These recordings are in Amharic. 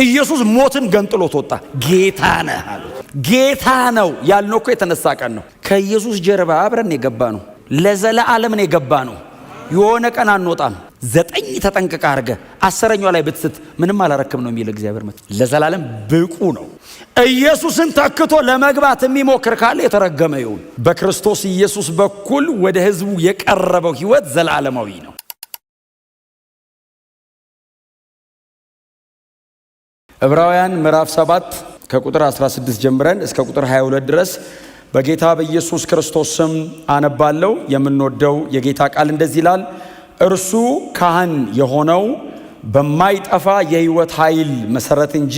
ኢየሱስ ሞትን ገንጥሎት ወጣ። ጌታ ነህ አሉት። ጌታ ነው ያልነው እኮ የተነሳ ቀን ነው። ከኢየሱስ ጀርባ አብረን የገባ ነው። ለዘላለም ነው የገባ ነው። የሆነ ቀን አንወጣም። 9 ተጠንቅቀህ አድርገህ 10ኛው ላይ ብትስት ምንም አላረክም ነው የሚል እግዚአብሔር መት ለዘላለም ብቁ ነው። ኢየሱስን ተክቶ ለመግባት የሚሞክር ካለ የተረገመ ይሁን። በክርስቶስ ኢየሱስ በኩል ወደ ሕዝቡ የቀረበው ሕይወት ዘላለማዊ ነው። ዕብራውያን ምዕራፍ 7 ከቁጥር 16 ጀምረን እስከ ቁጥር 22 ድረስ በጌታ በኢየሱስ ክርስቶስ ስም አነባለሁ። የምንወደው የጌታ ቃል እንደዚህ ይላል። እርሱ ካህን የሆነው በማይጠፋ የሕይወት ኃይል መሰረት እንጂ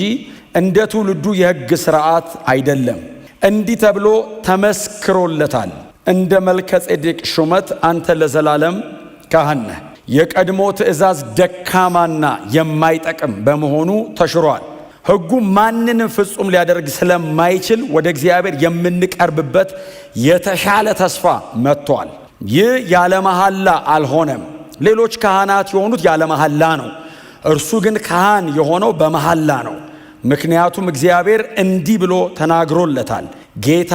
እንደ ትውልዱ የሕግ ሥርዓት አይደለም። እንዲህ ተብሎ ተመስክሮለታል፣ እንደ መልከ ጼዴቅ ሹመት አንተ ለዘላለም ካህን ነህ። የቀድሞ ትእዛዝ ደካማና የማይጠቅም በመሆኑ ተሽሯል። ሕጉ ማንንም ፍጹም ሊያደርግ ስለማይችል ወደ እግዚአብሔር የምንቀርብበት የተሻለ ተስፋ መጥቷል። ይህ ያለ መሐላ አልሆነም። ሌሎች ካህናት የሆኑት ያለ መሐላ ነው። እርሱ ግን ካህን የሆነው በመሐላ ነው። ምክንያቱም እግዚአብሔር እንዲህ ብሎ ተናግሮለታል። ጌታ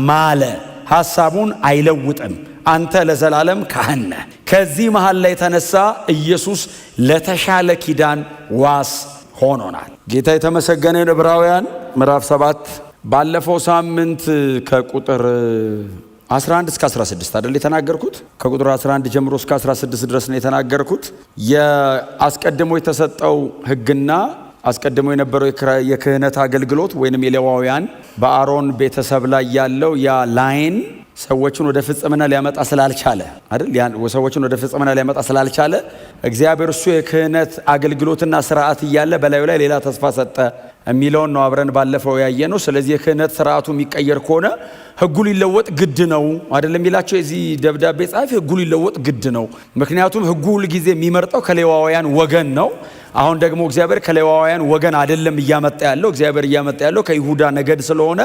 ማለ፣ ሐሳቡን አይለውጥም። አንተ ለዘላለም ካህን ነህ። ከዚህ መሐላ የተነሳ ኢየሱስ ለተሻለ ኪዳን ዋስ ሆኖናል። ጌታ የተመሰገነ። ዕብራውያን ምዕራፍ 7 ባለፈው ሳምንት ከቁጥር 11 እስከ 16 አይደል የተናገርኩት? ከቁጥር 11 ጀምሮ እስከ 16 ድረስ ነው የተናገርኩት። የአስቀድሞ የተሰጠው ሕግና አስቀድሞ የነበረው የክህነት አገልግሎት ወይንም የሌዋውያን በአሮን ቤተሰብ ላይ ያለው ያ ላይን ሰዎችን ወደ ፍጽምና ሊያመጣ ስላልቻለ አይደል? ሰዎችን ወደ ፍጽምና ሊያመጣ ስላልቻለ እግዚአብሔር እሱ የክህነት አገልግሎትና ስርዓት እያለ በላዩ ላይ ሌላ ተስፋ ሰጠ የሚለውን ነው አብረን ባለፈው ያየነው። ስለዚህ የክህነት ስርዓቱ የሚቀየር ከሆነ ሕጉ ሊለወጥ ግድ ነው አይደለም የሚላቸው የዚህ ደብዳቤ ጻፊ። ሕጉ ሊለወጥ ግድ ነው፣ ምክንያቱም ሕጉ ሁል ጊዜ የሚመርጠው ከሌዋውያን ወገን ነው። አሁን ደግሞ እግዚአብሔር ከሌዋውያን ወገን አይደለም እያመጣ ያለው። እግዚአብሔር እያመጣ ያለው ከይሁዳ ነገድ ስለሆነ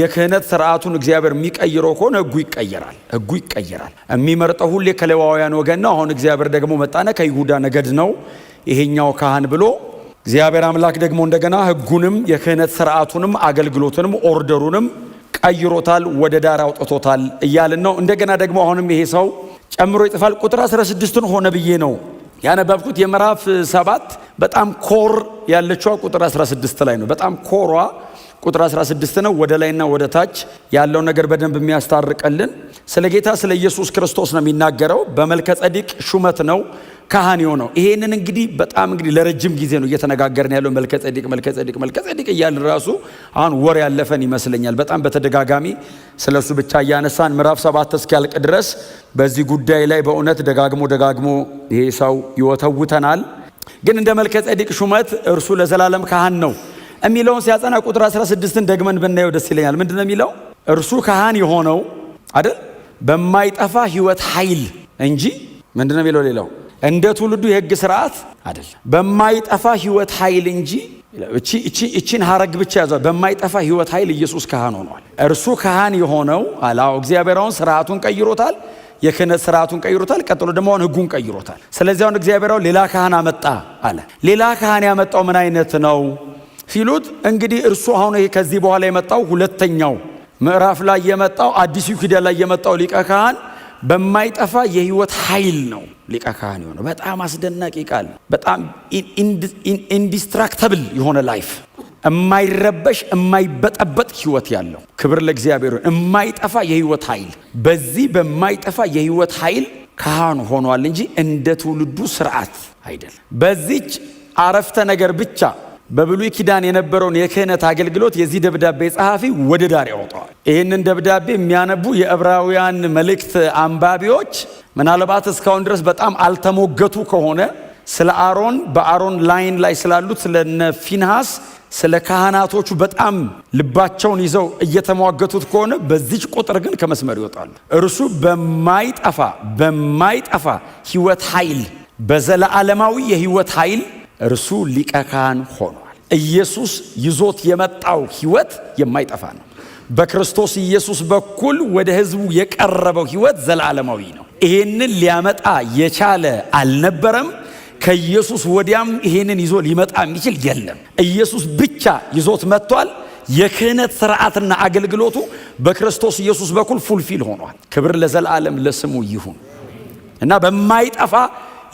የክህነት ስርዓቱን እግዚአብሔር የሚቀይረው ከሆነ ሕጉ ይቀየራል። ሕጉ ይቀየራል። የሚመርጠው ሁሌ ከሌዋውያን ወገን ነው። አሁን እግዚአብሔር ደግሞ መጣነ ከይሁዳ ነገድ ነው ይሄኛው ካህን ብሎ እግዚአብሔር አምላክ ደግሞ እንደገና ሕጉንም የክህነት ስርዓቱንም አገልግሎቱንም ኦርደሩንም ቀይሮታል፣ ወደ ዳር አውጥቶታል እያልን ነው። እንደገና ደግሞ አሁንም ይሄ ሰው ጨምሮ ይጽፋል። ቁጥር 16 ሆነ ብዬ ነው ያነበብኩት። የምዕራፍ 7 በጣም ኮር ያለችው ቁጥር 16 ላይ ነው። በጣም ኮሯ ቁጥር 16 ነው። ወደ ላይና ወደ ታች ያለው ነገር በደንብ የሚያስታርቀልን ስለ ጌታ ስለ ኢየሱስ ክርስቶስ ነው የሚናገረው። በመልከ ጼዴቅ ሹመት ነው ካህን የሆነው። ይሄንን እንግዲህ በጣም ለረጅም ጊዜ ነው እየተነጋገርን ያለው መልከ ጼዴቅ እያልን ራሱ አሁን ወር ያለፈን ይመስለኛል። በጣም በተደጋጋሚ ስለሱ ብቻ እያነሳን ምዕራፍ 7 እስኪያልቅ ድረስ በዚህ ጉዳይ ላይ በእውነት ደጋግሞ ይሄ ሰው ይወተውተናል። ግን እንደ መልከ ጼዴቅ ሹመት እርሱ ለዘላለም ካህን ነው የሚለውን ሲያጸና ቁጥር 16ን ደግመን ብናየው ደስ ይለኛል። ምንድነው የሚለው? እርሱ ካህን የሆነው አይደል በማይጠፋ ሕይወት ኃይል እንጂ ምንድነው የሚለው ሌላው እንደ ትውልዱ የሕግ ስርዓት አይደለም። በማይጠፋ ሕይወት ኃይል እንጂ እቺን ሐረግ ብቻ ያዘው። በማይጠፋ ሕይወት ኃይል ኢየሱስ ካህን ሆኗል። እርሱ ካህን የሆነው አላው እግዚአብሔርን ስርዓቱን ቀይሮታል፣ የክህነት ስርዓቱን ቀይሮታል። ቀጥሎ ደግሞ ሕጉን ቀይሮታል። ስለዚህ አሁን እግዚአብሔርን ሌላ ካህን አመጣ አለ። ሌላ ካህን ያመጣው ምን አይነት ነው ሲሉት እንግዲህ እርሱ አሁን ይሄ ከዚህ በኋላ የመጣው ሁለተኛው ምዕራፍ ላይ የመጣው አዲሱ ኪዳን ላይ የመጣው ሊቀ ካህን በማይጠፋ የሕይወት ኃይል ነው ሊቀ ካህን የሆነው። በጣም አስደናቂ ቃል፣ በጣም ኢንዲስትራክተብል የሆነ ላይፍ፣ የማይረበሽ የማይበጠበጥ ሕይወት ያለው። ክብር ለእግዚአብሔር። የማይጠፋ የሕይወት ኃይል፣ በዚህ በማይጠፋ የሕይወት ኃይል ካህን ሆኗል እንጂ እንደ ትውልዱ ስርዓት አይደለም። በዚች አረፍተ ነገር ብቻ በብሉይ ኪዳን የነበረውን የክህነት አገልግሎት የዚህ ደብዳቤ ጸሐፊ ወደ ዳር ያወጣዋል። ይህንን ደብዳቤ የሚያነቡ የዕብራውያን መልእክት አንባቢዎች ምናልባት እስካሁን ድረስ በጣም አልተሞገቱ ከሆነ ስለ አሮን በአሮን ላይን ላይ ስላሉት ስለነ ፊንሃስ ስለ ካህናቶቹ በጣም ልባቸውን ይዘው እየተሟገቱት ከሆነ በዚች ቁጥር ግን ከመስመር ይወጣሉ። እርሱ በማይጠፋ ሕይወት ኃይል በዘላለማዊ የሕይወት ኃይል እርሱ ሊቀ ካህን ሆኗል። ኢየሱስ ይዞት የመጣው ሕይወት የማይጠፋ ነው። በክርስቶስ ኢየሱስ በኩል ወደ ሕዝቡ የቀረበው ሕይወት ዘላለማዊ ነው። ይሄንን ሊያመጣ የቻለ አልነበረም። ከኢየሱስ ወዲያም ይሄንን ይዞ ሊመጣ የሚችል የለም። ኢየሱስ ብቻ ይዞት መጥቷል። የክህነት ሥርዓትና አገልግሎቱ በክርስቶስ ኢየሱስ በኩል ፉልፊል ሆኗል። ክብር ለዘላለም ለስሙ ይሁን እና በማይጠፋ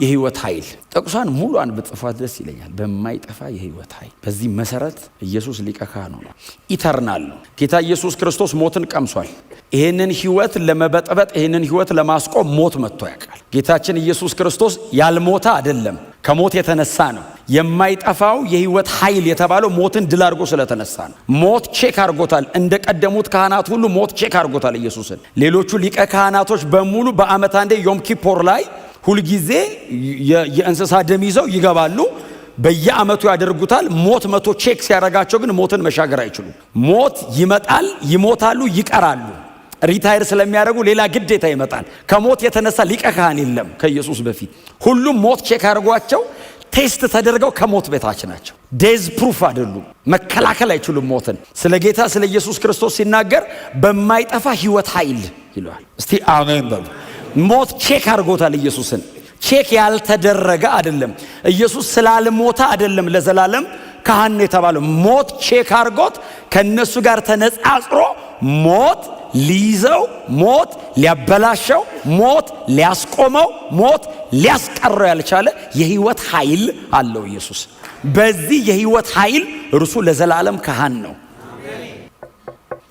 የህይወት ኃይል ጥቅሷን ሙሉን ብጽፏት ደስ ይለኛል። በማይጠፋ የህይወት ኃይል። በዚህ መሰረት ኢየሱስ ሊቀ ካህን ሆኗል። ኢተርናል ነው። ጌታ ኢየሱስ ክርስቶስ ሞትን ቀምሷል። ይሄንን ህይወት ለመበጥበጥ ይሄንን ህይወት ለማስቆም ሞት መጥቶ ያውቃል። ጌታችን ኢየሱስ ክርስቶስ ያልሞተ አይደለም፣ ከሞት የተነሳ ነው። የማይጠፋው የህይወት ኃይል የተባለው ሞትን ድል አድርጎ ስለተነሳ ነው። ሞት ቼክ አድርጎታል። እንደ ቀደሙት ካህናት ሁሉ ሞት ቼክ አድርጎታል ኢየሱስን። ሌሎቹ ሊቀ ካህናቶች በሙሉ በዓመት አንዴ ዮም ኪፖር ላይ ሁልጊዜ የእንስሳ ደም ይዘው ይገባሉ። በየዓመቱ ያደርጉታል። ሞት መቶ ቼክ ሲያደርጋቸው ግን ሞትን መሻገር አይችሉም። ሞት ይመጣል፣ ይሞታሉ፣ ይቀራሉ። ሪታየር ስለሚያደርጉ ሌላ ግዴታ ይመጣል። ከሞት የተነሳ ሊቀ ካህን የለም ከኢየሱስ በፊት። ሁሉም ሞት ቼክ አድርጓቸው ቴስት ተደርገው ከሞት በታች ናቸው። ዴዝ ፕሩፍ አይደሉም፣ መከላከል አይችሉም ሞትን። ስለ ጌታ ስለ ኢየሱስ ክርስቶስ ሲናገር በማይጠፋ ህይወት ኃይል ይለዋል። እስቲ አሜን በሉ። ሞት ቼክ አድርጎታል ኢየሱስን። ቼክ ያልተደረገ አይደለም። ኢየሱስ ስላልሞተ አይደለም ለዘላለም ካህን የተባለው። ሞት ቼክ አድርጎት ከነሱ ጋር ተነጻጽሮ ሞት ሊይዘው፣ ሞት ሊያበላሸው፣ ሞት ሊያስቆመው፣ ሞት ሊያስቀረው ያልቻለ የህይወት ኃይል አለው ኢየሱስ። በዚህ የህይወት ኃይል እርሱ ለዘላለም ካህን ነው።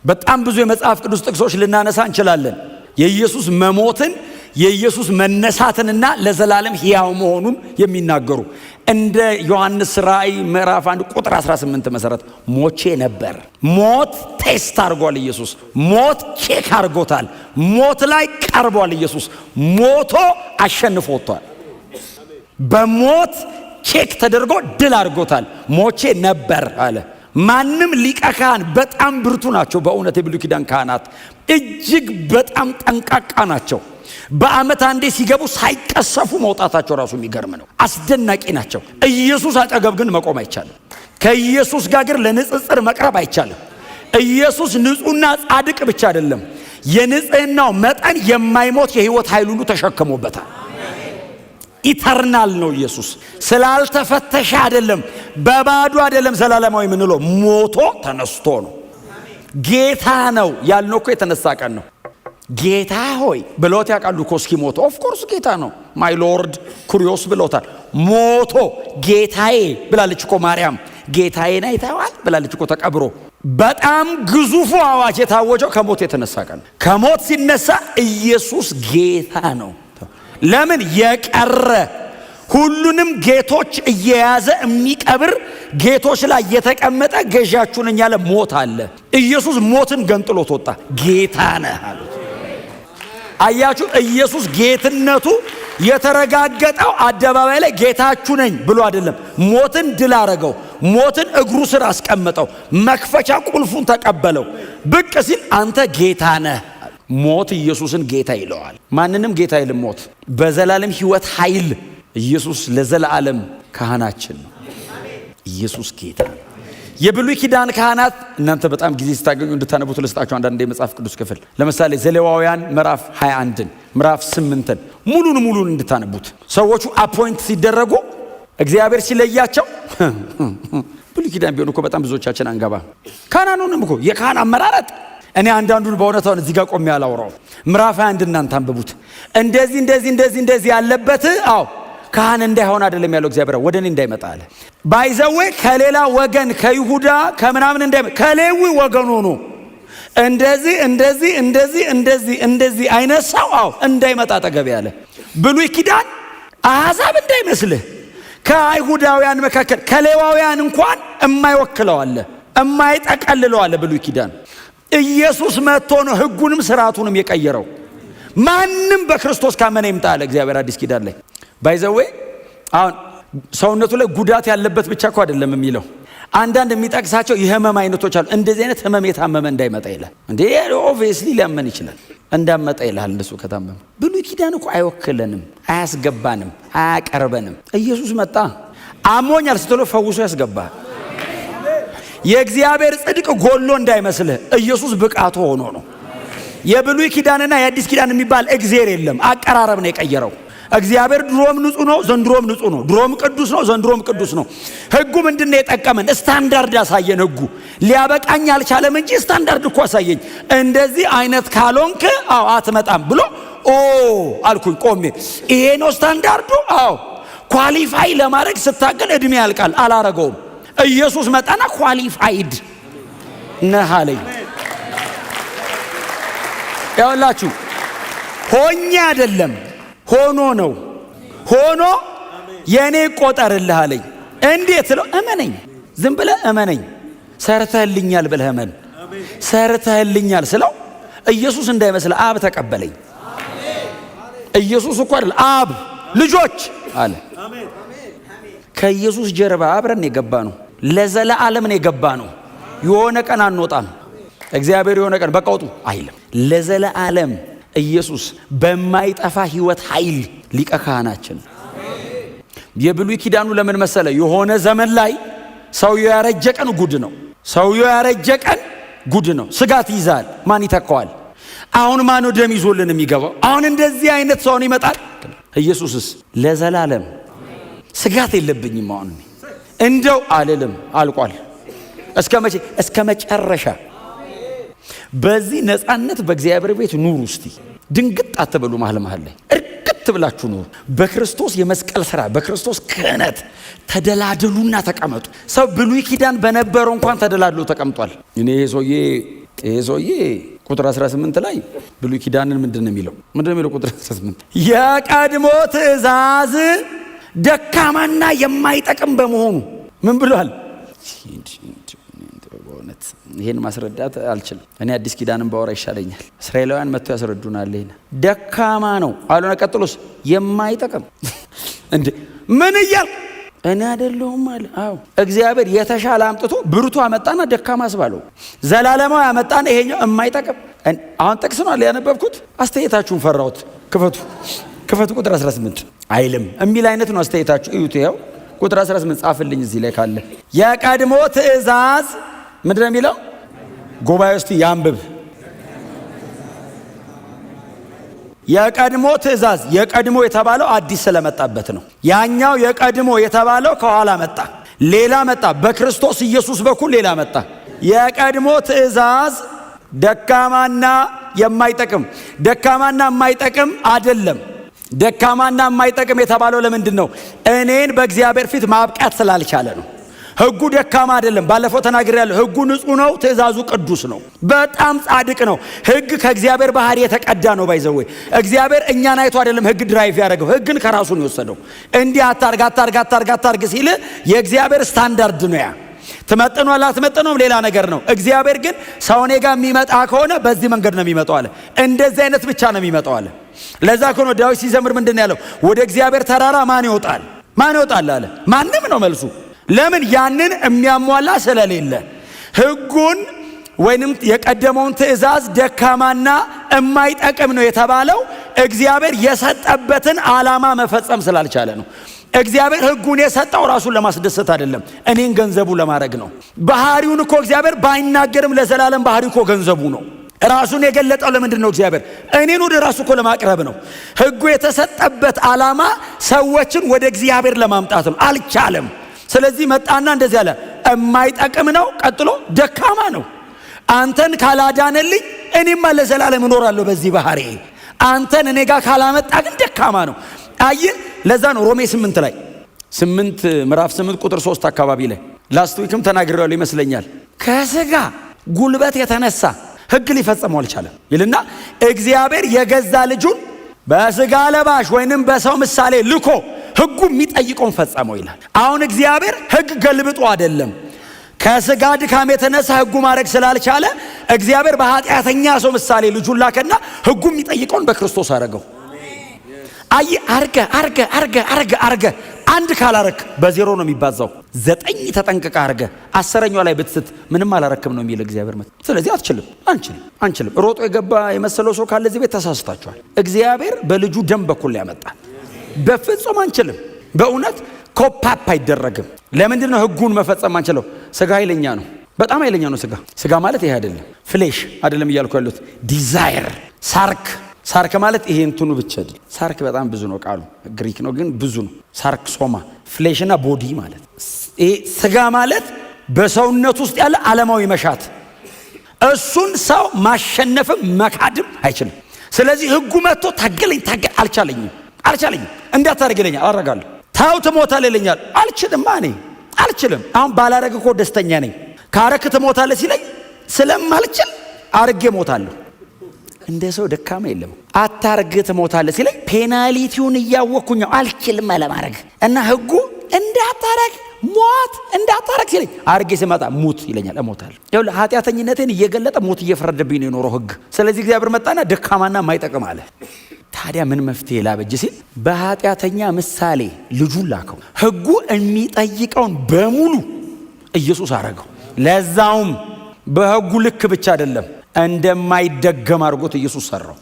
በጣም ብዙ የመጽሐፍ ቅዱስ ጥቅሶች ልናነሳ እንችላለን። የኢየሱስ መሞትን የኢየሱስ መነሳትንና ለዘላለም ሕያው መሆኑን የሚናገሩ እንደ ዮሐንስ ራእይ ምዕራፍ 1 ቁጥር 18 መሰረት ሞቼ ነበር። ሞት ቴስት አድርጓል ኢየሱስ። ሞት ቼክ አድርጎታል። ሞት ላይ ቀርቧል ኢየሱስ። ሞቶ አሸንፎ ወጥቷል። በሞት ቼክ ተደርጎ ድል አድርጎታል። ሞቼ ነበር አለ። ማንም ሊቀ ካህን በጣም ብርቱ ናቸው። በእውነት የብሉይ ኪዳን ካህናት እጅግ በጣም ጠንቃቃ ናቸው። በዓመት አንዴ ሲገቡ ሳይቀሰፉ መውጣታቸው ራሱ የሚገርም ነው። አስደናቂ ናቸው። ኢየሱስ አጠገብ ግን መቆም አይቻልም። ከኢየሱስ ጋር ግን ለንጽጽር መቅረብ አይቻልም። ኢየሱስ ንጹህና ጻድቅ ብቻ አይደለም፣ የንጽህናው መጠን የማይሞት የህይወት ኃይል ሁሉ ተሸክሞበታል። ኢተርናል ነው ኢየሱስ። ስላልተፈተሸ አይደለም፣ በባዶ አይደለም። ዘላለማዊ የምንለው ሞቶ ተነስቶ ነው። ጌታ ነው ያልነው እኮ የተነሳ ቀን ነው። ጌታ ሆይ ብሎት ያውቃሉ እኮ እስኪሞት። ኦፍ ኮርስ ጌታ ነው። ማይ ሎርድ ኩሪዮስ ብሎታል። ሞቶ ጌታዬ ብላለች እኮ ማርያም። ጌታዬን አይተዋል ብላለች እኮ ተቀብሮ። በጣም ግዙፉ አዋጅ የታወጀው ከሞት የተነሳ ቀን ነው። ከሞት ሲነሳ ኢየሱስ ጌታ ነው። ለምን? የቀረ ሁሉንም ጌቶች እየያዘ የሚቀብር ጌቶች ላይ የተቀመጠ ገዣችሁ ነኝ ያለ ሞት አለ። ኢየሱስ ሞትን ገንጥሎት ወጣ። ጌታ ነህ አሉት። አያችሁ፣ ኢየሱስ ጌትነቱ የተረጋገጠው አደባባይ ላይ ጌታችሁ ነኝ ብሎ አይደለም። ሞትን ድል አረገው። ሞትን እግሩ ስር አስቀመጠው። መክፈቻ ቁልፉን ተቀበለው። ብቅ ሲል አንተ ጌታ ነህ። ሞት ኢየሱስን ጌታ ይለዋል። ማንንም ጌታ አይልም ሞት። በዘላለም ህይወት ኃይል ኢየሱስ ለዘላለም ካህናችን ነው። ኢየሱስ ጌታ ነው። የብሉይ ኪዳን ካህናት እናንተ በጣም ጊዜ ስታገኙ እንድታነቡት ልስጣችሁ አንዳንድ የመጽሐፍ ቅዱስ ክፍል። ለምሳሌ ዘሌዋውያን ምዕራፍ 21 ምዕራፍ 8 ሙሉን እንድታነቡት። ሰዎቹ አፖይንት ሲደረጉ እግዚአብሔር ሲለያቸው ብሉይ ኪዳን ቢሆን እኮ በጣም ብዙዎቻችን አንገባ። ካህናኑንም እኮ የካህን አመራረጥ እኔ አንዳንዱን በእውነታው እዚህ ጋር ቆሜ ያላወራው። ምዕራፍ 21 እናንተ አንብቡት። እንደዚህ ያለበት አዎ ካህን እንዳይሆን አይደለም ያለው እግዚአብሔር፣ ወደ እኔ እንዳይመጣ አለ። ባይዘዌ ከሌላ ወገን ከይሁዳ ከምናምን እንዳይመጣ ከሌዊ ወገን ሆኖ እንደዚህ አይነት ሰው አዎ እንዳይመጣ አጠገብ ያለ። ብሉይ ኪዳን አሕዛብ እንዳይመስልህ ከአይሁዳውያን መካከል ከሌዋውያን እንኳን የማይወክለው አለ፣ የማይጠቀልለው አለ። ብሉይ ኪዳን ኢየሱስ መጥቶ ነው ሕጉንም ስርዓቱንም የቀየረው። ማንም በክርስቶስ ካመነ ይምጣ አለ እግዚአብሔር አዲስ ኪዳን ላይ። ባይዘዌ አሁን ሰውነቱ ላይ ጉዳት ያለበት ብቻ እኮ አይደለም የሚለው። አንዳንድ የሚጠቅሳቸው የህመም አይነቶች አሉ። እንደዚህ አይነት ህመም የታመመ እንዳይመጣ ይላል። እንዴ ኦብቪየስሊ ሊያመን ይችላል እንዳመጣ ይላል። እንደሱ ከታመመ ብሉይ ኪዳን እኮ አይወክለንም፣ አያስገባንም፣ አያቀርበንም። ኢየሱስ መጣ አሞኛል ስትሎ ፈውሶ ያስገባል። የእግዚአብሔር ጽድቅ ጎሎ እንዳይመስልህ ኢየሱስ ብቃቱ ሆኖ ነው። የብሉይ ኪዳንና የአዲስ ኪዳን የሚባል እግዚአብሔር የለም። አቀራረብ ነው የቀየረው። እግዚአብሔር ድሮም ንጹህ ነው፣ ዘንድሮም ንጹህ ነው። ድሮም ቅዱስ ነው፣ ዘንድሮም ቅዱስ ነው። ህጉ ምንድነው የጠቀመን? ስታንዳርድ አሳየን። ህጉ ሊያበቃኝ አልቻለም እንጂ ስታንዳርድ እኮ አሳየኝ። እንደዚህ አይነት ካልሆንክ አትመጣም ብሎ አልኩኝ ቆሜ። ይሄ ነው ስታንዳርዱ። ኳሊፋይ ለማድረግ ስታገል እድሜ ያልቃል። አላረገውም። ኢየሱስ መጣና ኳሊፋይድ ነህ አለኝ። ያውላችሁ ሆኜ አይደለም ሆኖ ነው። ሆኖ የኔ ቆጠርልህ አለኝ። እንዴት ስለው እመነኝ፣ ዝም ብለህ እመነኝ፣ ሰርተህልኛል ብለህ እመን። ሰርተህልኛል ስለው ኢየሱስ እንዳይመስል አብ ተቀበለኝ። ኢየሱስ እኮ አይደል አብ ልጆች አለ። ከኢየሱስ ጀርባ አብረን የገባ ነው። ለዘላለም ነው የገባ ነው። የሆነ ቀን አንወጣም። እግዚአብሔር የሆነ ቀን በቃውጡ አይልም። ለዘላለም ኢየሱስ በማይጠፋ ህይወት ኃይል ሊቀ ካህናችን። የብሉይ ኪዳኑ ለምን መሰለ? የሆነ ዘመን ላይ ሰውየው ያረጀ ቀን ጉድ ነው። ሰውየው ያረጀ ቀን ጉድ ነው። ስጋት ይዛል። ማን ይተካዋል? አሁን ማን ደም ይዞልን የሚገባው? አሁን እንደዚህ አይነት ሰውን ይመጣል። ኢየሱስስ ለዘላለም ስጋት የለብኝም። አሁን እንደው አልልም፣ አልቋል። እስከ መቼ? እስከ መጨረሻ። በዚህ ነፃነት በእግዚአብሔር ቤት ኑሩ። እስቲ ድንግጥ አትበሉ። መሃል ላይ እርግጥ ብላችሁ ኑሩ። በክርስቶስ የመስቀል ሥራ፣ በክርስቶስ ክህነት ተደላደሉና ተቀመጡ። ሰው ብሉይ ኪዳን በነበረው እንኳን ተደላድሎ ተቀምጧል። እኔ ይሄ ሰውዬ ቁጥር 18 ላይ ብሉይ ኪዳንን ምንድን ነው የሚለው? ቁጥር 18 የቀድሞ ትእዛዝ ደካማና የማይጠቅም በመሆኑ ምን ብሏል? በእውነት ይሄን ማስረዳት አልችልም። እኔ አዲስ ኪዳንን ባወራ ይሻለኛል። እስራኤላውያን መጥተው ያስረዱናል። ይሄን ደካማ ነው አሉና ቀጥሎስ የማይጠቅም እንዴ ምን እያል እኔ አይደለሁም አለ። እግዚአብሔር የተሻለ አምጥቶ ብርቱ አመጣና ደካማ አስባለው። ዘላለማዊ አመጣና ይሄኛው የማይጠቅም። አሁን ጥቅስ ነው አለ ያነበብኩት። አስተያየታችሁን ፈራሁት። ክፈቱ ቁጥር 18 አይልም የሚል አይነት ነው አስተያየታችሁ። እዩት። ይኸው ቁጥር 18 ጻፍልኝ እዚህ ላይ ካለ። የቀድሞ ትእዛዝ ምንድነው የሚለው? ጉባኤ ውስጥ ያንብብ። የቀድሞ ትእዛዝ፣ የቀድሞ የተባለው አዲስ ስለመጣበት ነው። ያኛው የቀድሞ የተባለው ከኋላ መጣ፣ ሌላ መጣ። በክርስቶስ ኢየሱስ በኩል ሌላ መጣ። የቀድሞ ትእዛዝ ደካማና የማይጠቅም። ደካማና የማይጠቅም አይደለም። ደካማና የማይጠቅም የተባለው ለምንድን ነው? እኔን በእግዚአብሔር ፊት ማብቃት ስላልቻለ ነው። ህጉ ደካማ አይደለም። ባለፈው ተናግሬያለሁ። ህጉ ንጹህ ነው፣ ትእዛዙ ቅዱስ ነው፣ በጣም ጻድቅ ነው። ህግ ከእግዚአብሔር ባህሪ የተቀዳ ነው። ባይዘው እግዚአብሔር እኛን አይቶ አይደለም ህግ ድራይቭ ያደረገው፣ ህግን ከራሱ ነው የወሰደው። እንዲህ አታርግ ሲል የእግዚአብሔር ስታንዳርድ ነው ያ። ትመጥኗል አትመጥኖም ሌላ ነገር ነው። እግዚአብሔር ግን ሰው እኔ ጋር የሚመጣ ከሆነ በዚህ መንገድ ነው የሚመጣው አለ። እንደዚህ አይነት ብቻ ነው የሚመጣው አለ። ለዛ ከሆነ ዳዊት ሲዘምር ምንድን ያለው? ወደ እግዚአብሔር ተራራ ማን ይወጣል አለ። ማንም ነው መልሱ። ለምን? ያንን የሚያሟላ ስለሌለ። ህጉን ወይንም የቀደመውን ትእዛዝ ደካማና የማይጠቅም ነው የተባለው እግዚአብሔር የሰጠበትን ዓላማ መፈጸም ስላልቻለ ነው። እግዚአብሔር ህጉን የሰጠው ራሱን ለማስደሰት አይደለም፣ እኔን ገንዘቡ ለማድረግ ነው። ባህሪውን እኮ እግዚአብሔር ባይናገርም ለዘላለም ባህሪው እኮ ገንዘቡ ነው። ራሱን የገለጠው ለምንድን ነው? እግዚአብሔር እኔን ወደ ራሱ እኮ ለማቅረብ ነው። ህጉ የተሰጠበት ዓላማ ሰዎችን ወደ እግዚአብሔር ለማምጣት ነው። አልቻለም። ስለዚህ መጣና እንደዚህ አለ፣ የማይጠቅም ነው። ቀጥሎ ደካማ ነው። አንተን ካላዳነልኝ እኔማ ለዘላለም እኖራለሁ በዚህ ባህሪ። አንተን እኔ ጋር ካላመጣ ግን ደካማ ነው። አየህ፣ ለዛ ነው ሮሜ 8 ላይ ምዕራፍ 8 ቁጥር 3 አካባቢ ላይ ላስት ዊክም ተናግሬያለሁ ይመስለኛል። ከስጋ ጉልበት የተነሳ ህግ ሊፈጽመው አልቻለም ይልና እግዚአብሔር የገዛ ልጁን በስጋ ለባሽ ወይንም በሰው ምሳሌ ልኮ ህጉ የሚጠይቀውን ፈጸመው ይላል። አሁን እግዚአብሔር ህግ ገልብጦ አይደለም፣ ከስጋ ድካም የተነሳ ህጉ ማድረግ ስላልቻለ እግዚአብሔር በኃጢአተኛ ሰው ምሳሌ ልጁን ላከና ህጉ የሚጠይቀውን በክርስቶስ አረገው። አይ አርገ አንድ ካላረክ በዜሮ ነው የሚባዛው። 9 ተጠንቅቀ አርገ 10ኛው ላይ ብትስት ምንም አላረክም ነው የሚል እግዚአብሔር መት። ስለዚህ አንችልም። ሮጦ የገባ የመሰለው ሰው ካለ እዚህ ቤት ተሳስታችኋል። እግዚአብሔር በልጁ ደም በኩል ያመጣል። በፍጹም አንችልም። በእውነት ኮፓፕ አይደረግም። ለምንድን ነው ህጉን መፈጸም አንችለው? ስጋ ኃይለኛ ነው፣ በጣም ኃይለኛ ነው። ስጋ ማለት ይሄ አይደለም፣ ፍሌሽ አይደለም እያልኩ ያሉት ዲዛይር፣ ሳርክ ሳርክ ማለት ይሄ እንትኑ ብቻ አይደል። ሳርክ በጣም ብዙ ነው፣ ቃሉ ግሪክ ነው ግን ብዙ ነው። ሳርክ ሶማ ፍሌሽና ቦዲ ማለት ይሄ ስጋ ማለት በሰውነት ውስጥ ያለ ዓለማዊ መሻት፣ እሱን ሰው ማሸነፍም መካድም አይችልም። ስለዚህ ህጉ መጥቶ ታገለኝ አልቻለኝም እንዳታረግ ይለኛል፣ አረጋለሁ። ታው ትሞታለህ ይለኛል፣ አልችልም። እኔ አልችልም። አሁን ባላረግ እኮ ደስተኛ ነኝ። ካረክ ትሞታለህ ሲለኝ ስለማልችል አርጌ ሞታለሁ። እንደ ሰው ደካማ የለም። አታርግ ትሞታለህ ሲለኝ ፔናሊቲውን እያወቅኩኝ አልችልም አለማረግ እና ህጉ እንዳታረግ ሞት እንዳታረግ ሲለኝ አርጌ ሲመጣ ሙት ይለኛል፣ እሞታለሁ። ይኸውልህ ኃጢአተኝነቴን እየገለጠ ሞት እየፈረደብኝ ነው የኖረው ህግ። ስለዚህ እግዚአብሔር መጣና ደካማና ማይጠቅም አለ። ታዲያ ምን መፍትሄ ላበጅ ሲል በኃጢአተኛ ምሳሌ ልጁን ላከው። ህጉ የሚጠይቀውን በሙሉ ኢየሱስ አረገው። ለዛውም በህጉ ልክ ብቻ አይደለም እንደማይደገም አድርጎት ኢየሱስ ሰራው።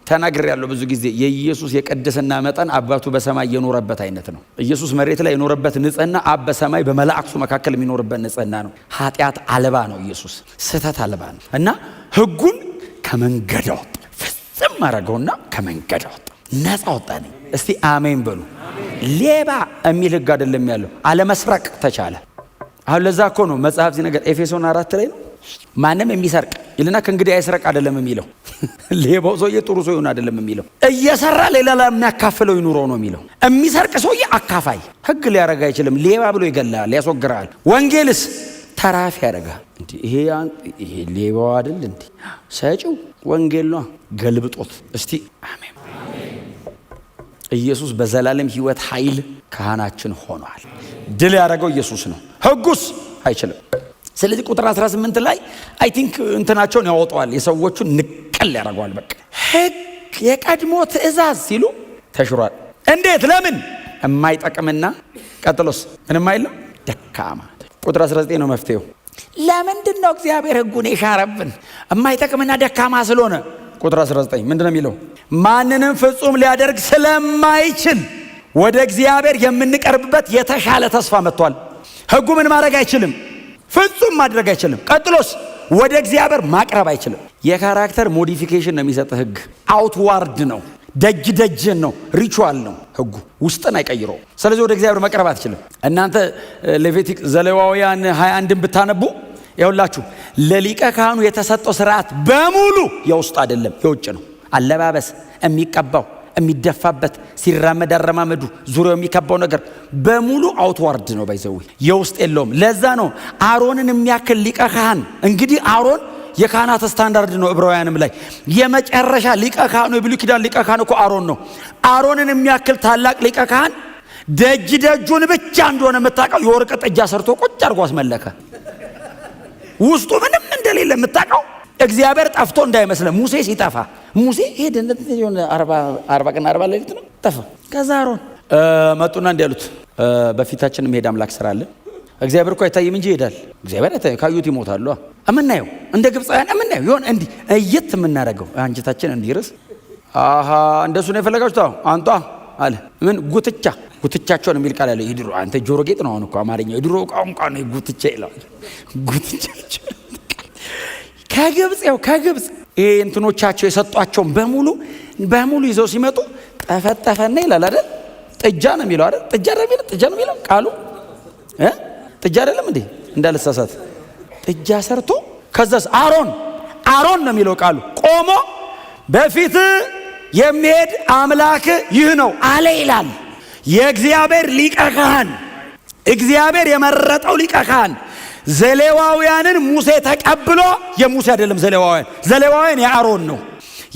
ተናግሬያለሁ ብዙ ጊዜ የኢየሱስ የቅድስና መጠን አባቱ በሰማይ የኖረበት አይነት ነው። ኢየሱስ መሬት ላይ የኖረበት ንጽህና አብ በሰማይ በመላእክቱ መካከል የሚኖርበት ንጽህና ነው። ኃጢአት አልባ ነው ኢየሱስ፣ ስህተት አልባ ነው እና ህጉን ከመንገድ አወጣ፣ ፍጽም አረገውና ከመንገድ አወጣ፣ ነፃ ወጣኝ። እስቲ አሜን በሉ። ሌባ የሚል ህግ አይደለም ያለው፣ አለመስረቅ ተቻለ። አሁን ለዛ እኮ ነው መጽሐፍ ሲነገር ኤፌሶን 4 ላይ ነው ማንም የሚሰርቅ ይልና ከእንግዲህ አይስረቅ አይደለም የሚለው። ሌባው ሰውዬ ጥሩ ሰው ይሁን አይደለም የሚለው፣ እየሰራ ሌላ የሚያካፍለው ይኑረው ነው የሚለው። የሚሰርቅ ሰውዬ አካፋይ ህግ ሊያረጋ አይችልም። ሌባ ብሎ ይገላል፣ ያስወግራል። ወንጌልስ ተራፊ ያረጋል። እንዴ ይሄ ሌባው አይደል እንዴ ሰጪው ወንጌል ነው ገልብጦት። እስቲ አሜን። ኢየሱስ በዘላለም ህይወት ኃይል ካህናችን ሆኗል። ድል ያደረገው ኢየሱስ ነው፣ ህጉስ አይችልም። ስለዚህ ቁጥር 18 ላይ አይ ቲንክ እንትናቸውን ያወጣዋል፣ የሰዎቹን ንቀል ያደርገዋል። በቃ ህግ የቀድሞ ትእዛዝ ሲሉ ተሽሯል። እንዴት? ለምን? የማይጠቅምና ቀጥሎስ ምንም አይልም ደካማ። ቁጥር 19 ነው መፍትሄው። ለምንድን ነው እግዚአብሔር ህጉን የሻረብን? የማይጠቅምና ደካማ ስለሆነ። ቁጥር 19 ምንድነው የሚለው? ማንንም ፍጹም ሊያደርግ ስለማይችል ወደ እግዚአብሔር የምንቀርብበት የተሻለ ተስፋ መጥቷል። ህጉ ምን ማድረግ አይችልም? ፍጹም ማድረግ አይችልም። ቀጥሎስ ወደ እግዚአብሔር ማቅረብ አይችልም። የካራክተር ሞዲፊኬሽን ነው የሚሰጥ ህግ። አውትዋርድ ነው፣ ደጅን ነው፣ ሪቹዋል ነው። ህጉ ውስጥን አይቀይረው። ስለዚህ ወደ እግዚአብሔር መቅረብ አትችልም። እናንተ ሌቪቲክ ዘሌዋውያን 21ን ብታነቡ ይኸውላችሁ ለሊቀ ካህኑ የተሰጠው ስርዓት በሙሉ የውስጥ አይደለም የውጭ ነው። አለባበስ፣ የሚቀባው፣ የሚደፋበት፣ ሲራመድ አረማመዱ፣ ዙሪያው የሚከባው ነገር በሙሉ አውትዋርድ ነው፣ ባይዘው የውስጥ የለውም። ለዛ ነው አሮንን የሚያክል ሊቀ ካህን። እንግዲህ አሮን የካህናት ስታንዳርድ ነው። ዕብራውያንም ላይ የመጨረሻ ሊቀ ካህኑ የብሉይ ኪዳን ሊቀ ካህን እኮ አሮን ነው። አሮንን የሚያክል ታላቅ ሊቀ ካህን ደጁን ብቻ እንደሆነ የምታውቀው የወርቅ ጥጃ ሰርቶ ቁጭ አድርጎ አስመለከ። ውስጡ ምንም እንደሌለ የምታውቀው እግዚአብሔር ጠፍቶ እንዳይመስለ። ሙሴ ሲጠፋ ሙሴ ሄደ እንደሆነ 40 ቀን 40 ሌሊት ነው ጠፋ። ከዛ አሮን መጡና እንዲያሉት በፊታችን መሄድ አምላክ ስራለን። እግዚአብሔር እኮ አይታይም እንጂ ይሄዳል። እግዚአብሔር አይታይም፣ ካዩት ይሞታሉ። እምናየው እንደ ግብፃውያን እምናየው ይሆን እንዲህ እየት የምናደርገው አንጀታችን እንዲርስ። እንደሱ ነው የፈለጋችሁት? አንጧ አለ። ምን ጉትቻቸውን የሚል ቃል አለ። ይድሮ አንተ ጆሮ ጌጥ ነው። አሁን እኮ አማርኛው ይድሮ ቋንቋ ነው። ጉትቻ ይላል። ጉትቻቸው ከግብፅ ይሄ እንትኖቻቸው የሰጧቸውን በሙሉ ይዘው ሲመጡ ጠፈጠፈና ይላል አይደል? ጥጃ ነው የሚለው አይደል? ጥጃ ነው የሚለው ቃሉ ጥጃ አይደለም እንዴ? እንዳልሳሳት ጥጃ ሰርቶ ከዛስ አሮን ነው የሚለው ቃሉ ቆሞ በፊት የሚሄድ አምላክ ይህ ነው አለ ይላል። የእግዚአብሔር ሊቀ ካህን፣ እግዚአብሔር የመረጠው ሊቀ ካህን ዘሌዋውያንን ሙሴ ተቀብሎ፣ የሙሴ አይደለም ዘሌዋውያን የአሮን ነው።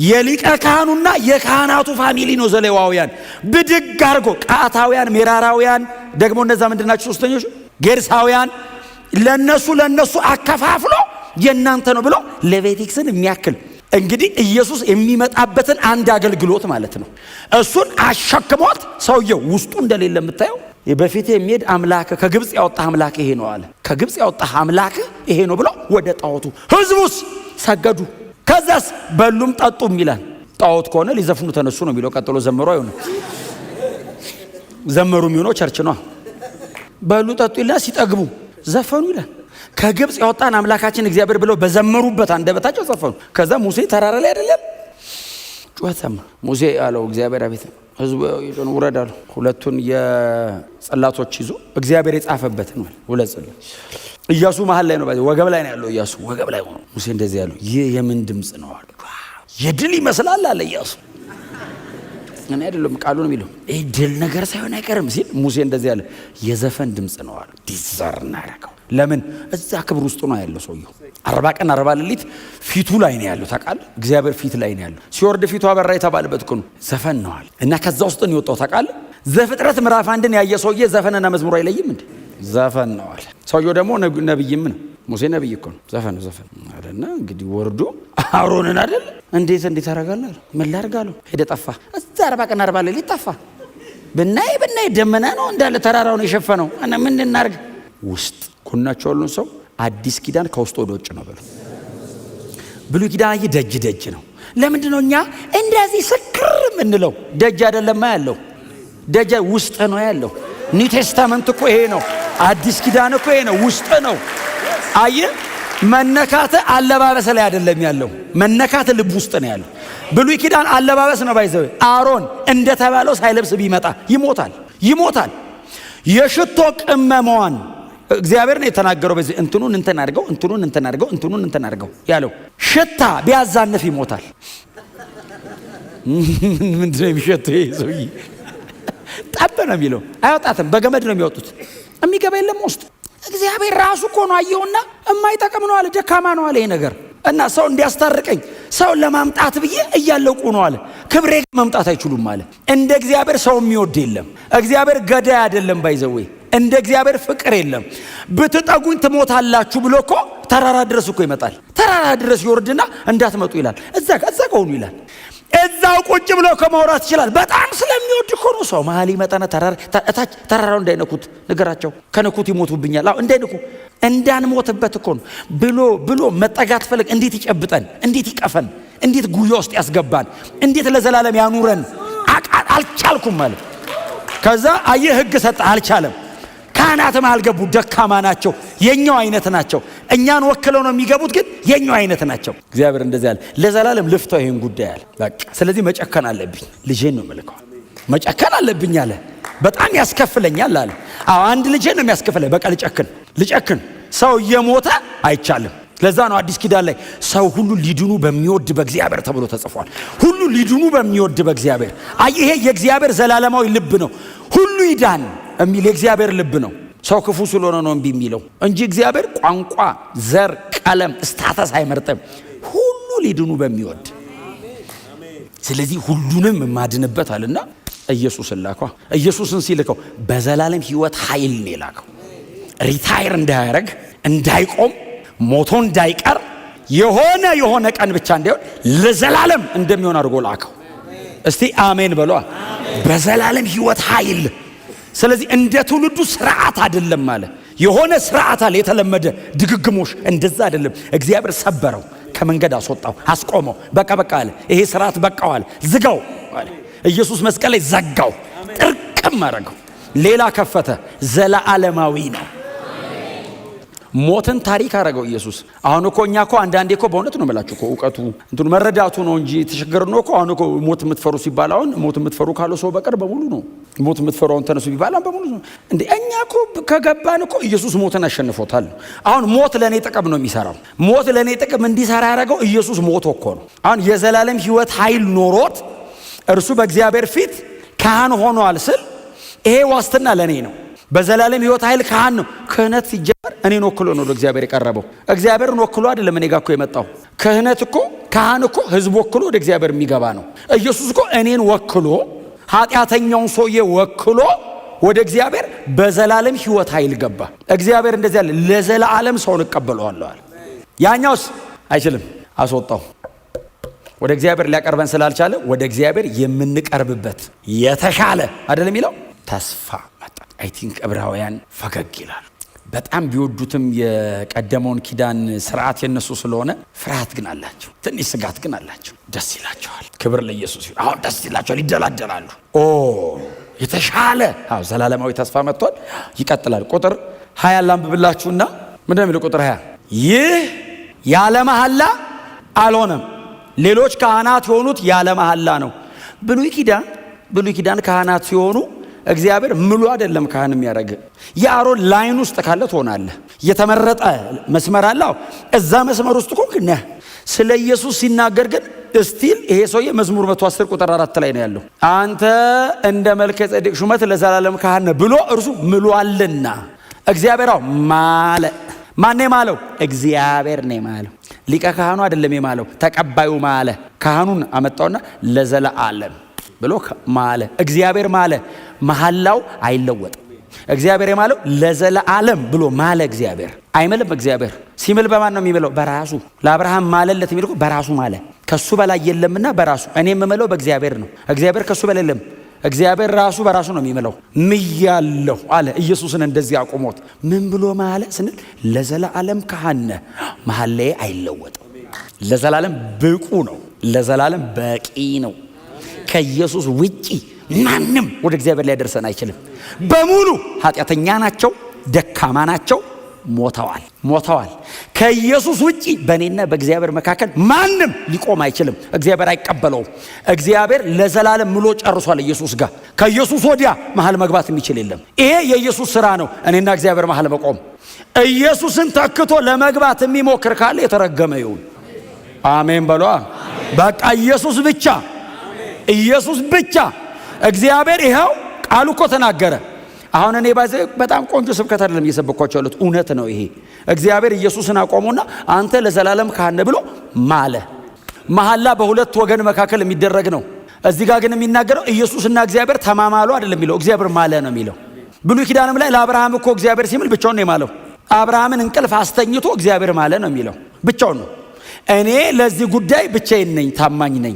የሊቀ ካህኑና የካህናቱ ፋሚሊ ነው ዘሌዋውያን። ብድግ አድርጎ ቃታውያን፣ ሜራራውያን ደግሞ እነዛ ምንድናቸው? ሶስተኞች ጌርሳውያን ለነሱ አከፋፍሎ የናንተ ነው ብሎ ሌቪቲክስን የሚያክል እንግዲህ ኢየሱስ የሚመጣበትን አንድ አገልግሎት ማለት ነው። እሱን አሸክሞት ሰውየው ውስጡ እንደሌለ የምታየው በፊት የሚሄድ አምላክ ከግብፅ ያወጣ አምላክ ይሄ ነው አለ። ከግብፅ ያወጣ አምላክ ይሄ ነው ብሎ ወደ ጣዖቱ ህዝቡስ ሰገዱ። ከዛስ በሉም ጠጡም ይላል። ጣዖት ከሆነ ሊዘፍኑ ተነሱ ነው የሚለው። ቀጥሎ ዘመሩ አይሆንም። ዘመሩ የሚሆነው ቸርች ነው። በሉ ጠጡ ይላል። ሲጠግቡ ዘፈኑ ይላል። ከግብፅ ያወጣን አምላካችን እግዚአብሔር ብለው በዘመሩበት አንደበታቸው ዘፈኑ። ከዛ ሙሴ ተራራ ላይ አይደለም ጩኸት ሰማ። ሙሴ አለው እግዚአብሔር አቤት ህዝቡ ይዶን ውረድ አለው። ሁለቱን የጽላቶች ይዞ እግዚአብሔር የጻፈበት ነው ሁለት ጽላት። ኢያሱ መሃል ላይ ነው ወገብ ላይ ነው ያለው። ኢያሱ ወገብ ላይ ሆኖ ሙሴ እንደዚህ ያለው ይህ የምን ድምጽ ነው አለ። የድል ይመስላል አለ ኢያሱ። እኔ አይደለም ቃሉ ነው የሚለው ይሄ ድል ነገር ሳይሆን አይቀርም ሲል ሙሴ እንደዚህ ያለ የዘፈን ድምጽ ነው አለ። ዲዛርና ያረጋው ለምን እዛ ክብር ውስጥ ነው ያለው ሰውየው። 40 ቀን 40 ሌሊት ፊቱ ላይ ነው ያለው ታውቃለህ። እግዚአብሔር ፊት ላይ ነው ያለው። ሲወርድ ፊቱ አበራ የተባለበት እኮ ነው ዘፈን ነው አለ። እና ከዛ ውስጥ ነው የወጣው ታውቃለህ። ዘፍጥረት ምዕራፍ 1ን ያየ ሰውዬ ዘፈንና መዝሙር አይለይም እንዴ? ዘፈን ነው አለ። ሰውየው ደግሞ ነብይም ነው። ሙሴ ነብይ እኮ ነው። ዘፈን አለና እንግዲህ ወርዶ አሮንን አይደል እንዴት ታረጋለህ? ምን ላርጋለሁ? ሄደ ጠፋ። እዛ 40 ቀን 40 ሌሊት ጠፋ። ብናይ ደመና ነው እንዳለ ተራራውን የሸፈነው። እና ምን እናርግ? ውስጥ ጎናቸው ያሉን ሰው አዲስ ኪዳን ከውስጥ ወደ ውጭ ነው በሉ። ብሉይ ኪዳን ደጅ ነው። ለምንድን ነው እኛ እንደዚህ ስክር ምንለው? ደጅ አይደለም ያለው፣ ደጅ ውስጥ ነው ያለው። ኒው ቴስታመንት እኮ ይሄ ነው። አዲስ ኪዳን እኮ ይሄ ነው፣ ውስጥ ነው። አየህ፣ መነካተ አለባበስ ላይ አይደለም ያለው፣ መነካተ ልብ ውስጥ ነው ያለው። ብሉይ ኪዳን አለባበስ ነው ባይዘው። አሮን እንደተባለው ሳይለብስ ቢመጣ ይሞታል። የሽቶ ቅመማዋን እግዚአብሔር ነው የተናገረው። በዚህ እንትኑን እንትን አድርገው ያለው ሽታ ቢያዛንፍ ይሞታል። ምንድን ነው የሚሸተው ይሄ ሰውዬ? ጠብ ነው የሚለው፣ አይወጣትም። በገመድ ነው የሚወጡት። የሚገባ የለም ውስጥ። እግዚአብሔር ራሱ እኮ ነው አየውና የማይጠቅም ነው አለ፣ ደካማ ነው አለ ይሄ ነገር። እና ሰው እንዲያስታርቀኝ ሰው ለማምጣት ብዬ እያለቁ ነው አለ። ክብሬ መምጣት አይችሉም አለ። እንደ እግዚአብሔር ሰው የሚወድ የለም። እግዚአብሔር ገዳይ አይደለም ባይዘዌ። እንደ እግዚአብሔር ፍቅር የለም። ብትጠጉኝ ትሞታላችሁ ብሎ እኮ ተራራ ድረስ እኮ ይመጣል። ተራራ ድረስ ይወርድና እንዳትመጡ ይላል። እዛ ከሆኑ ይላል። እዛው ቁጭ ብሎ ከመውራት ይችላል። በጣም ስለሚወድ እኮ ነው። ሰው መሀል ይመጣና ተራራው እንዳይነኩት ንገራቸው። ከነኩት ይሞቱብኛል። እንዳይነኩ እንዳንሞትበት እኮ ነው ብሎ መጠጋት ፈለግ። እንዴት ይጨብጠን፣ እንዴት ይቀፈን፣ እንዴት ጉያ ውስጥ ያስገባን፣ እንዴት ለዘላለም ያኑረን። አልቻልኩም ማለት ከዛ አየህ ህግ ሰጠ፣ አልቻለም። ካህናትም አልገቡ፣ ደካማ ናቸው፣ የኛው አይነት ናቸው። እኛን ወክለው ነው የሚገቡት፣ ግን የኛው አይነት ናቸው። እግዚአብሔር እንደዚህ ያለ ለዘላለም ልፍታው ይሄን ጉዳይ አለ። በቃ ስለዚህ መጨከን አለብኝ፣ ልጄን ነው መልከው መጨከን አለብኝ አለ። በጣም ያስከፍለኛል አለ። አንድ ልጄን ነው የሚያስከፍለኝ። በቃ ልጨክን። ሰው እየሞተ አይቻልም። ለዛ ነው አዲስ ኪዳን ላይ ሰው ሁሉ ሊድኑ በሚወድ በእግዚአብሔር ተብሎ ተጽፏል። ሁሉ ሊድኑ በሚወድ በእግዚአብሔር። ይሄ የእግዚአብሔር ዘላለማዊ ልብ ነው። ሁሉ ይዳን የሚል የእግዚአብሔር ልብ ነው። ሰው ክፉ ስለሆነ ነው እምቢ የሚለው እንጂ እግዚአብሔር ቋንቋ፣ ዘር፣ ቀለም፣ ስታተስ አይመርጥም። ሁሉ ሊድኑ በሚወድ ስለዚህ ሁሉንም ማድንበት አለና ኢየሱስን ላከው። ኢየሱስን ሲልከው በዘላለም ሕይወት ኃይል ነው የላከው። ሪታየር እንዳያረግ እንዳይቆም ሞቶ እንዳይቀር የሆነ ቀን ብቻ እንዳይሆን ለዘላለም እንደሚሆን አድርጎ ላከው። እስቲ አሜን በሏ። በዘላለም ሕይወት ኃይል። ስለዚህ እንደ ትውልዱ ስርዓት አይደለም ማለት የሆነ ስርዓት አለ፣ የተለመደ ድግግሞሽ። እንደዛ አይደለም። እግዚአብሔር ሰበረው፣ ከመንገድ አስወጣው፣ አስቆመው። በቃ አለ። ይሄ ስርዓት በቃው አለ። ዝጋው አለ። ኢየሱስ መስቀል ላይ ዘጋው፣ ጥርቅም አደረገው፣ ሌላ ከፈተ። ዘላለማዊ ነው። ሞትን ታሪክ አደረገው ኢየሱስ። አሁን እኮ እኛ እኮ አንዳንዴ እኮ በእውነት ነው የምላችሁ እኮ እውቀቱ እንትኑ መረዳቱ ነው እንጂ ተሸገርነው እኮ። አሁን እኮ ሞት የምትፈሩ ሲባል አሁን ሞት የምትፈሩ ካለው ሰው በቀር በሙሉ ነው። ሞት የምትፈሩ አሁን ተነሱ ቢባል በሙሉ ነው እንዴ። እኛ እኮ ከገባን እኮ ኢየሱስ ሞትን አሸንፎታል። አሁን ሞት ለኔ ጥቅም ነው የሚሰራው። ሞት ለኔ ጥቅም እንዲሰራ ያደረገው ኢየሱስ ሞቶ እኮ ነው። አሁን የዘላለም ሕይወት ኃይል ኖሮት እርሱ በእግዚአብሔር ፊት ካህን ሆኗል ስል ይሄ ዋስትና ለኔ ነው። በዘላለም ሕይወት ኃይል ካህን ነው። ክህነት ሲጀመር እኔን ወክሎ ነው ለእግዚአብሔር የቀረበው። እግዚአብሔርን ወክሎ አይደለም እኔ ጋር እኮ የመጣው። ክህነት እኮ ካህን እኮ ህዝብ ወክሎ ወደ እግዚአብሔር የሚገባ ነው። ኢየሱስ እኮ እኔን ወክሎ ኃጢአተኛውን ሰውዬ ወክሎ ወደ እግዚአብሔር በዘላለም ሕይወት ኃይል ገባ። እግዚአብሔር እንደዚህ ያለ ለዘላለም ሰውን እቀበለዋለሁ አለ። ያኛውስ አይችልም፣ አስወጣው። ወደ እግዚአብሔር ሊያቀርበን ስላልቻለ ወደ እግዚአብሔር የምንቀርብበት የተሻለ አይደለም የሚለው ተስፋ መጣ። አይ ቲንክ ዕብራውያን ፈገግ ይላል። በጣም ቢወዱትም የቀደመውን ኪዳን ስርዓት የነሱ ስለሆነ ፍርሃት ግን አላቸው፣ ትንሽ ስጋት ግን አላቸው። ደስ ይላቸዋል። ክብር ለኢየሱስ ይሁን። አሁን ደስ ይላቸዋል፣ ይደላደላሉ። የተሻለ ዘላለማዊ ተስፋ መጥቷል። ይቀጥላል። ቁጥር 20 ላንብብላችሁና ምንድነው የሚለው? ቁጥር 20 ይህ ያለ መሐላ አልሆነም፣ ሌሎች ካህናት የሆኑት ያለ መሐላ ነው። ብሉይ ኪዳን ካህናት ሲሆኑ እግዚአብሔር ምሉ አይደለም ካህን የሚያደርግ። የአሮን ላይን ውስጥ ካለ ትሆናለህ። የተመረጠ መስመር አለው። እዛ መስመር ውስጥ ኮንክ ነህ። ስለ ኢየሱስ ሲናገር ግን እስቲል ይሄ ሰውዬ መዝሙር 110 ቁጥር 4 ላይ ነው ያለው። አንተ እንደ መልከ ጼዴቅ ሹመት ለዘላለም ካህን ነህ ብሎ እርሱ ምሏልና። እግዚአብሔር ማለ። ማን የማለው? እግዚአብሔር ነው የማለው። ሊቀ ካህኑ አይደለም የማለው፣ ተቀባዩ ማለ። ካህኑን አመጣውና ለዘላለም ብሎ ማለ። እግዚአብሔር ማለ። መሐላው አይለወጥም። እግዚአብሔር የማለው ለዘላለም ብሎ ማለ። እግዚአብሔር አይምልም። እግዚአብሔር ሲምል በማን ነው የሚምለው? በራሱ። ለአብርሃም ማለለት የሚለው በራሱ ማለ። ከሱ በላይ የለምና በራሱ። እኔ የምምለው በእግዚአብሔር ነው። እግዚአብሔር ከሱ በላይ የለም። እግዚአብሔር ራሱ በራሱ ነው የሚምለው። ምያለሁ አለ። ኢየሱስን እንደዚህ አቁሞት ምን ብሎ ማለ ስንል ለዘላለም ካህን ነህ። መሐላዬ አይለወጥም። ለዘላለም ብቁ ነው። ለዘላለም በቂ ነው። ከኢየሱስ ውጪ ማንም ወደ እግዚአብሔር ላይ ደርሰን አይችልም። በሙሉ ኃጢአተኛ ናቸው፣ ደካማ ናቸው፣ ሞተዋል። ከኢየሱስ ውጪ በእኔና በእግዚአብሔር መካከል ማንም ሊቆም አይችልም። እግዚአብሔር አይቀበለውም። እግዚአብሔር ለዘላለም ምሎ ጨርሷል ኢየሱስ ጋር። ከኢየሱስ ወዲያ መሃል መግባት የሚችል የለም። ይሄ የኢየሱስ ስራ ነው፣ እኔና እግዚአብሔር መሃል መቆም። ኢየሱስን ተክቶ ለመግባት የሚሞክር ካለ የተረገመ ይሁን። አሜን በሏ። በቃ ኢየሱስ ብቻ። እግዚአብሔር ይኸው ቃሉ እኮ ተናገረ። አሁን እኔ በጣም ቆንጆ ስብከት አይደለም እየሰበኳቸው ያሉት፣ እውነት ነው ይሄ። እግዚአብሔር ኢየሱስን አቆሙና አንተ ለዘላለም ካህን ብሎ ማለ። መሐላ በሁለት ወገን መካከል የሚደረግ ነው። እዚህ ጋር ግን የሚናገረው ኢየሱስና እግዚአብሔር ተማማሉ አይደለም የሚለው፣ እግዚአብሔር ማለ ነው የሚለው። ብሉይ ኪዳንም ላይ ለአብርሃም እኮ እግዚአብሔር ሲምል ብቻውን ነው የማለው። አብርሃምን እንቅልፍ አስተኝቶ እግዚአብሔር ማለ ነው የሚለው፣ ብቻውን ነው። እኔ ለዚህ ጉዳይ ብቻዬን ነኝ፣ ታማኝ ነኝ።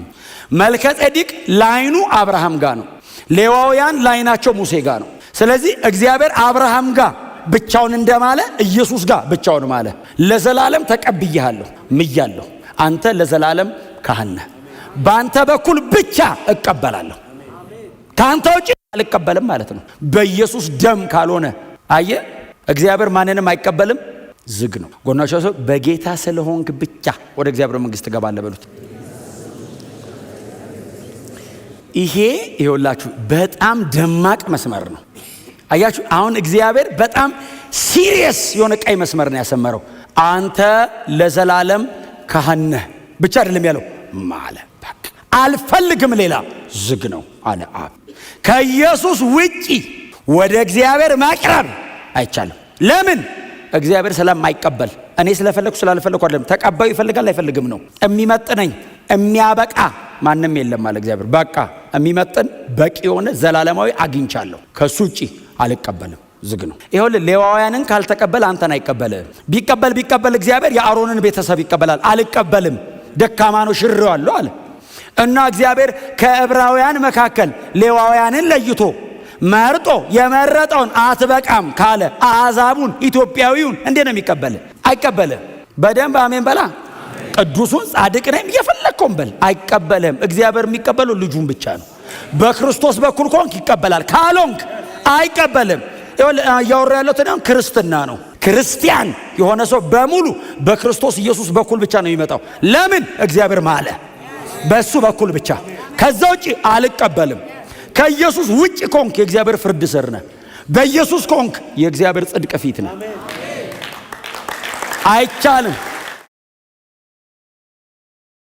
መልከ ጼዴቅ ላይኑ አብርሃም ጋር ነው። ሌዋውያን ላይናቸው ሙሴ ጋር ነው። ስለዚህ እግዚአብሔር አብርሃም ጋር ብቻውን እንደማለ ኢየሱስ ጋር ብቻውን ማለ። ለዘላለም ተቀብያለሁ፣ ምያለሁ። አንተ ለዘላለም ካህን ነህ። በአንተ በኩል ብቻ እቀበላለሁ፣ ከአንተ ውጭ አልቀበልም ማለት ነው። በኢየሱስ ደም ካልሆነ አየ እግዚአብሔር ማንንም አይቀበልም። ዝግ ነው። ጎናቸው ሰው በጌታ ስለሆንክ ብቻ ወደ እግዚአብሔር መንግስት ትገባለህ በሉት። ይሄ ይኸውላችሁ በጣም ደማቅ መስመር ነው። አያችሁ አሁን እግዚአብሔር በጣም ሲሪየስ የሆነ ቀይ መስመር ነው ያሰመረው። አንተ ለዘላለም ካህን ነህ ብቻ አይደለም ያለው ማለ። በቃ አልፈልግም ሌላ። ዝግ ነው አለ አብ። ከኢየሱስ ውጪ ወደ እግዚአብሔር ማቅረብ አይቻልም። ለምን? እግዚአብሔር ስለማይቀበል። እኔ ስለፈለኩ ስላልፈለኩ አይደለም። ተቀባዩ ይፈልጋል አይፈልግም ነው። የሚመጥነኝ የሚያበቃ ማንም የለም አለ እግዚአብሔር። በቃ የሚመጥን በቂ የሆነ ዘላለማዊ አግኝቻለሁ፣ ከሱ ውጪ አልቀበልም። ዝግ ነው። ይኸውልህ ሌዋውያንን ካልተቀበል አንተን አይቀበልም። ቢቀበል እግዚአብሔር የአሮንን ቤተሰብ ይቀበላል። አልቀበልም፣ ደካማ ነው፣ ሽሬዋለሁ አለ እና እግዚአብሔር ከዕብራውያን መካከል ሌዋውያንን ለይቶ መርጦ የመረጠውን አትበቃም ካለ አሕዛቡን ኢትዮጵያዊውን እንዴት ነው የሚቀበል? አይቀበልም። በደንብ አሜን በላ። ቅዱሱን ጻድቅ ነኝ የፈለከውን በል። አይቀበልም። እግዚአብሔር የሚቀበለው ልጁን ብቻ ነው። በክርስቶስ በኩል ኮንክ ይቀበላል፣ ካልሆንክ አይቀበልም። እያወራ ያለው ክርስትና ነው። ክርስቲያን የሆነ ሰው በሙሉ በክርስቶስ ኢየሱስ በኩል ብቻ ነው የሚመጣው። ለምን? እግዚአብሔር ማለ፣ በሱ በኩል ብቻ። ከዛ ውጪ አልቀበልም። ከኢየሱስ ውጪ ኮንክ የእግዚአብሔር ፍርድ ስር ነህ። በኢየሱስ ኮንክ የእግዚአብሔር ጽድቅ ፊት ነህ። አይቻልም።